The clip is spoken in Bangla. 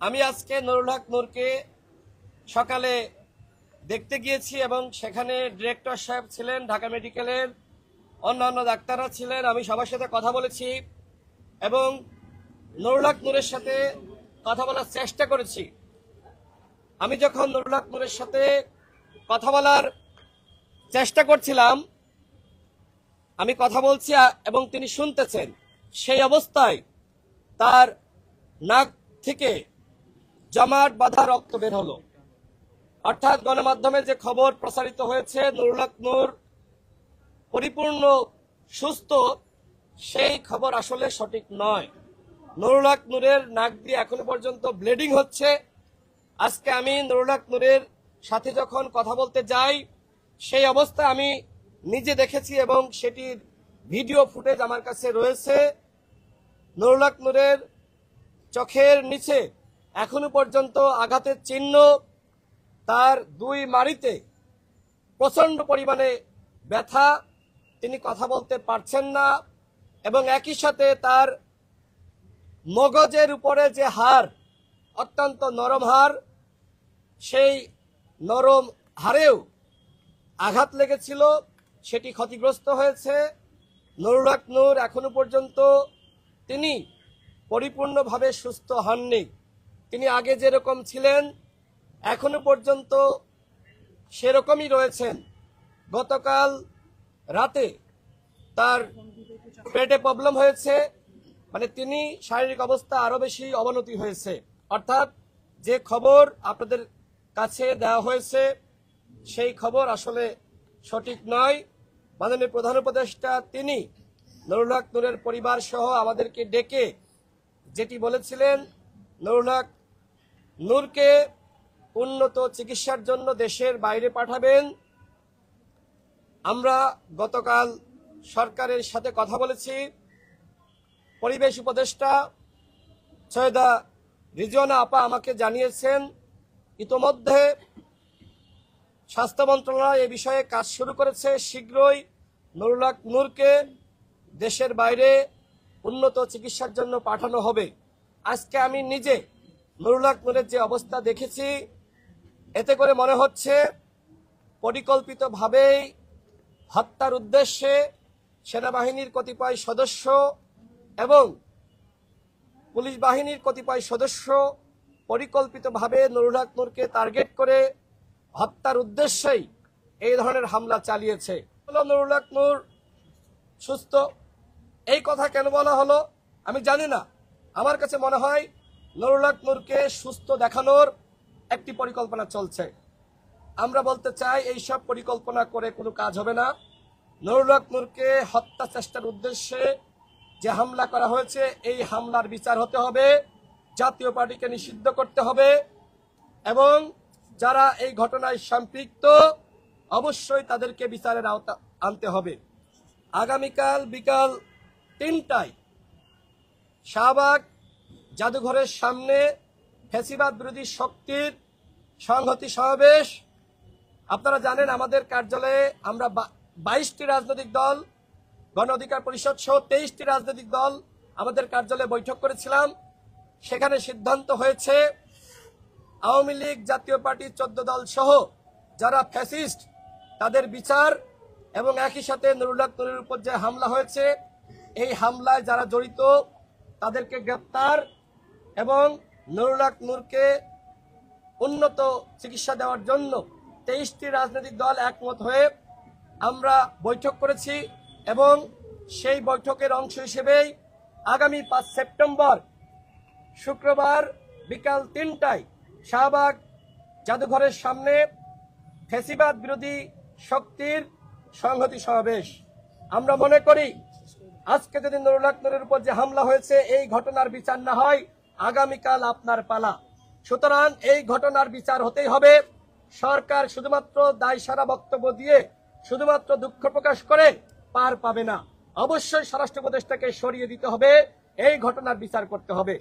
আমি আজকে নুরুল হক নূরকে সকালে দেখতে গিয়েছি এবং সেখানে ডিরেক্টর সাহেব ছিলেন, ঢাকা মেডিকেলের অন্যান্য ডাক্তাররা ছিলেন। আমি সবার সাথে কথা বলেছি এবং নুরুল হক নূরের সাথে কথা বলার চেষ্টা করেছি। আমি যখন নুরুল হক নূরের সাথে কথা বলার চেষ্টা করছিলাম, আমি কথা বলছি এবং তিনি শুনতেছেন, সেই অবস্থায় তার নাক থেকে জমাট বাঁধা রক্ত বের হলো। অর্থাৎ গণমাধ্যমে যে খবর প্রচারিত হয়েছে নুরুল হক নূর পরিপূর্ণ সুস্থ, সেই খবর আসলে সঠিক নয়। নুরুল হক নূরের নাক দিয়ে এখনো পর্যন্ত ব্লিডিং হচ্ছে। আজকে আমি নুরুল হক নূরের সাথে যখন কথা বলতে যাই, সেই অবস্থা আমি নিজে দেখেছি এবং সেটির ভিডিও ফুটেজ আমার কাছে রয়েছে। নুরুল হক নূরের চোখের নিচে এখনো পর্যন্ত আঘাতের চিহ্ন, তার দুই মাড়িতে প্রচন্ড পরিমাণে ব্যথা, তিনি কথা বলতে পারছেন না এবং একই সাথে তার মগজের উপরে যে হাড়, অত্যন্ত নরম হাড়, সেই নরম হাড়েও আঘাত লেগেছিল, সেটি ক্ষতিগ্রস্ত হয়েছে। নুরুল হক নূর এখনো পর্যন্ত তিনি পরিপূর্ণভাবে সুস্থ হননি। তিনি আগে যেরকম ছিলেন এখনো পর্যন্ত সেরকমই রয়েছেন। গতকাল রাতে তার পেটে প্রবলেম হয়েছে, মানে তিনি শারীরিক অবস্থা আরো বেশি অবনতি হয়েছে। অর্থাৎ যে খবর আপনাদের কাছে দেওয়া হয়েছে সেই খবর আসলে সঠিক নয়। মাননীয় প্রধান উপদেষ্টা তিনি নুরুল হক নূরের পরিবার সহ আমাদেরকে ডেকে যেটি বলেছিলেন, নুরুল হক নূরকে উন্নত চিকিৎসার জন্য দেশের বাইরে পাঠাবেন। আমরা গতকাল সরকারের সাথে কথা বলেছি। পরিবেশ উপদেষ্টা সৈয়দা রিজওয়ানা আপা আমাকে জানিয়েছেন ইতোমধ্যে স্বাস্থ্য মন্ত্রণালয় এই বিষয়ে কাজ শুরু করেছে। শীঘ্রই নুরুল হক নূরকে দেশের বাইরে উন্নত চিকিৎসার জন্য পাঠানো হবে। আজকে আমি নিজে নুরুল হক নূরের যে অবস্থা দেখেছি, এতে করে মনে হচ্ছে পরিকল্পিতভাবেই হত্যার উদ্দেশ্যে সেনাবাহিনীর কতিপয় সদস্য এবং পুলিশ বাহিনীর কতিপয় সদস্য পরিকল্পিতভাবে নুরুল হক নূরকে টার্গেট করে হত্যার উদ্দেশ্যেই এই ধরনের হামলা চালিয়েছে। নুরুল হক নূর সুস্থ, এই কথা কেন বলা হলো আমি জানি না। আমার কাছে মনে হয় নুরুল হক নূরকে সুস্থ দেখানোর একটি পরিকল্পনা চলছে। আমরা বলতে চাই এইসব পরিকল্পনা করে কোনো কাজ হবে না। নুরুল হক নূরকে হত্যা চেষ্টার উদ্দেশ্যে যে হামলা করা হয়েছে, এই হামলার বিচার হতে হবে, জাতীয় পার্টিকে নিষিদ্ধ করতে হবে এবং যারা এই ঘটনায় সম্পৃক্ত অবশ্যই তাদেরকে বিচারের আওতা আনতে হবে। আগামীকাল বিকাল ৩টায় শাহবাগ জাদুঘরের সামনে ফ্যাসিবাদ বিরোধী শক্তির সংহতি সমাবেশ। আপনারা জানেন আমাদের কার্যালয়ে আমরা 22টি রাজনৈতিক দল, গণ অধিকার পরিষদ সহ 23টি রাজনৈতিক দল আমাদের কার্যালয়ে বৈঠক করেছিলাম। সেখানে সিদ্ধান্ত হয়েছে আওয়ামী লীগ, জাতীয় পার্টি 14 দল সহ যারা ফ্যাসিস্ট তাদের বিচার এবং একই সাথে নুরুল হক নূরের উপর যে হামলা হয়েছে এই হামলায় যারা জড়িত তাদেরকে গ্রেপ্তার এবং নুরুল হক নূরকে উন্নত চিকিৎসা দেওয়ার জন্য 23টি রাজনৈতিক দল একমত হয়ে আমরা বৈঠক করেছি এবং সেই বৈঠকের অংশ হিসেবেই আগামী 5 সেপ্টেম্বর শুক্রবার বিকাল 3টায় শাহবাগ জাদুঘরের সামনে ফ্যাসিবাদ বিরোধী শক্তির সংহতি সমাবেশ। আমরা মনে করি আজকে যদি নুরুল হক নূরের উপর যে হামলা হয়েছে এই ঘটনার বিচার না হয়, আগামীকাল আপনার পালা। সুতরাং এই ঘটনার বিচার হতেই হবে। সরকার শুধুমাত্র দায়সারা বক্তব্য দিয়ে শুধুমাত্র দুঃখ প্রকাশ করে পার পাবে না। অবশ্যই স্বরাষ্ট্র উপদেষ্টাকে সরিয়ে দিতে হবে, এই ঘটনার বিচার করতে হবে।